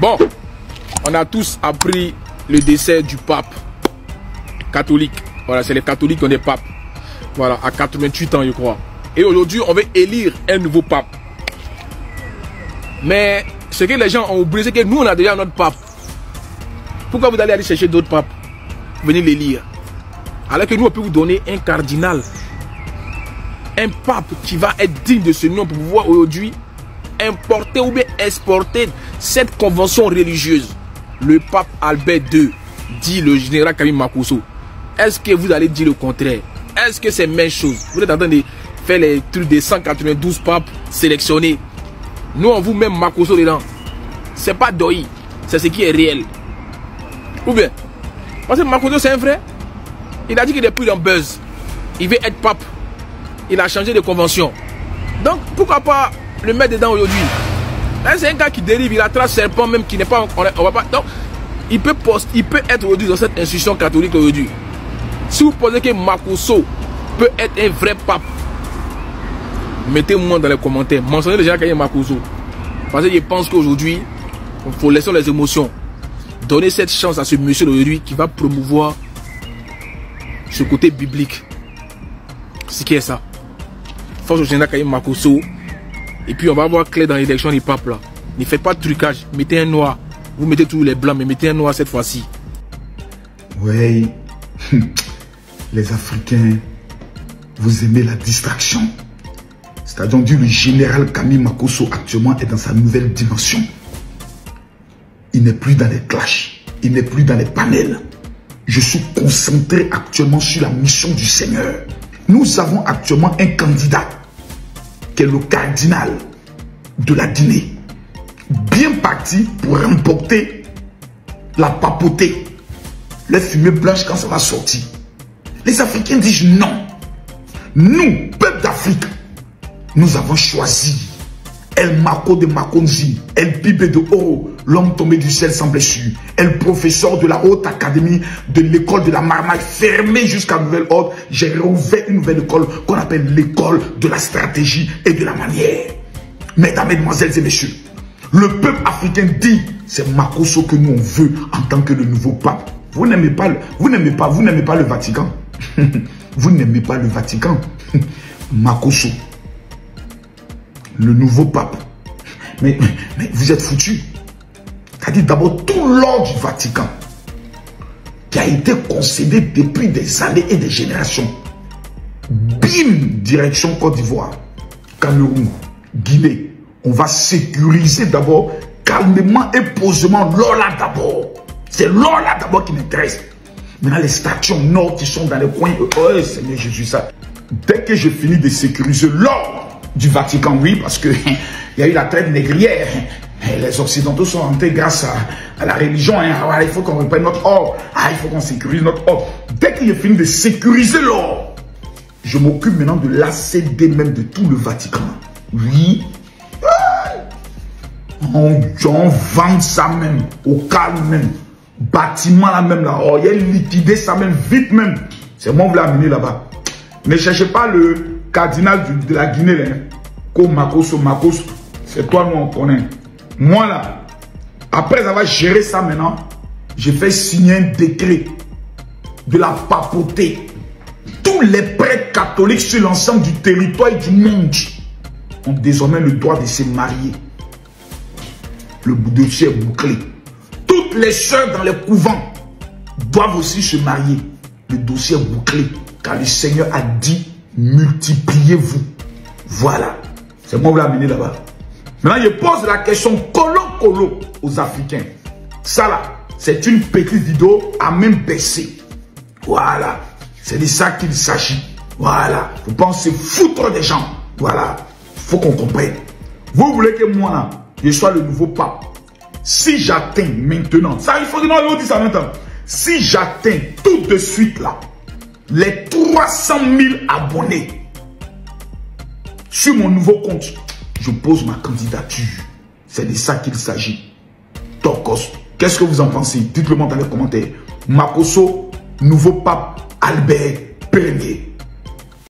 Bon, on a tous appris le décès du pape catholique. Voilà, c'est les catholiques qui ont des papes. Voilà, à 88 ans, je crois. Et aujourd'hui, on va élire un nouveau pape. Mais ce que les gens ont oublié, c'est que nous, on a déjà notre pape. Pourquoi vous allez aller chercher d'autres papes? Venez les lire. Alors que nous, on peut vous donner un cardinal. Un pape qui va être digne de ce nom pour pouvoir aujourd'hui importer ou bien exporter cette convention religieuse. Le pape Albert II, dit le général Camille Makosso. Est-ce que vous allez dire le contraire? Est-ce que c'est la même chose? Vous êtes en train de faire les trucs des 192 papes sélectionnés. Nous, on vous met Makosso dedans. C'est pas Doi, c'est ce qui est réel. Ou bien, parce que Makosso, c'est un frère. Il a dit qu'il est plus dans buzz. Il veut être pape. Il a changé de convention. Donc, pourquoi pas le mettre dedans aujourd'hui? Là, c'est un gars qui dérive, il attrape serpent même qui n'est pas... On va pas, donc, il peut être aujourd'hui dans cette institution catholique aujourd'hui. Si vous pensez que Makosso peut être un vrai pape, mettez-moi dans les commentaires. Mentionnez déjà qu'il y a Makosso. Parce que je pense qu'aujourd'hui, il faut laisser les émotions. Donner cette chance à ce monsieur d'aujourd'hui qui va promouvoir ce côté biblique. C'est qui est ça? Force au général Kaye Makosso. Et puis on va avoir clair dans l'élection des papes là. Ne faites pas de trucage. Mettez un noir. Vous mettez tous les blancs, mais mettez un noir cette fois-ci. Oui. Les Africains, vous aimez la distraction. C'est-à-dire, on dit le général Camille Makosso actuellement est dans sa nouvelle dimension. Il n'est plus dans les clashs. Il n'est plus dans les panels. Je suis concentré actuellement sur la mission du Seigneur. Nous avons actuellement un candidat qui est le cardinal de la Guinée. Bien parti pour remporter la papauté. Les fumées blanches quand ça va sortir. Les Africains disent non. Nous, peuple d'Afrique, nous avons choisi El Mako de Makonzi, El Pibe de Oro, l'homme tombé du ciel sans blessure, El professeur de la haute académie de l'école de la Marmaille, fermée jusqu'à nouvel ordre. J'ai rouvert une nouvelle école qu'on appelle l'école de la stratégie et de la manière. Mesdames, mesdemoiselles et messieurs, le peuple africain dit, c'est Makosso que nous on veut en tant que le nouveau pape. Vous n'aimez pas le Vatican. Vous n'aimez pas le Vatican. Makosso, le nouveau pape. Mais vous êtes foutus. C'est-à-dire d'abord tout l'ordre du Vatican qui a été concédé depuis des années et des générations. Bim, direction Côte d'Ivoire, Cameroun, Guinée. On va sécuriser d'abord calmement et posément l'or là d'abord. C'est l'or là d'abord qui m'intéresse. Maintenant les stations nord qui sont dans les coins, oh Seigneur Jésus, ça. Dès que j'ai fini de sécuriser l'or du Vatican, oui, parce que il y a eu la traite négrière. Les Occidentaux sont rentrés grâce à la religion. Hein. Alors, il faut qu'on reprenne notre or. Ah, il faut qu'on sécurise notre or. Dès que j'ai fini de sécuriser l'or, je m'occupe maintenant de l'ACD même de tout le Vatican. Oui. On vend ça même, au calme même. Bâtiment là même là. Oh, il y a liquidé ça même, vite même. C'est moi qui vous l'ai amené là-bas. Ne cherchez pas le cardinal de la Guinée, là. Comme Makosso. C'est toi, nous on connaît. Moi là, après avoir géré ça maintenant, j'ai fait signer un décret de la papauté. Tous les prêtres catholiques sur l'ensemble du territoire et du monde ont désormais le droit de se marier. Le dossier est bouclé. Toutes les sœurs dans les couvents doivent aussi se marier. Le dossier est bouclé. Car le Seigneur a dit, multipliez-vous. Voilà. C'est moi qui l'ai amené là-bas. Maintenant, je pose la question colo aux Africains. Ça là, c'est une petite vidéo à même baisser. Voilà. C'est de ça qu'il s'agit. Voilà. Faut pas se foutre des gens. Voilà. Faut qu'on comprenne. Vous voulez que moi là, je sois le nouveau pape. Si j'atteins maintenant, ça il faut que nous disons ça maintenant. Si j'atteins tout de suite là, les 300 000 abonnés sur mon nouveau compte, je pose ma candidature. C'est de ça qu'il s'agit. Tokos, qu'est-ce que vous en pensez? Dites-le moi dans les commentaires. Makosso, nouveau pape Albert Ier.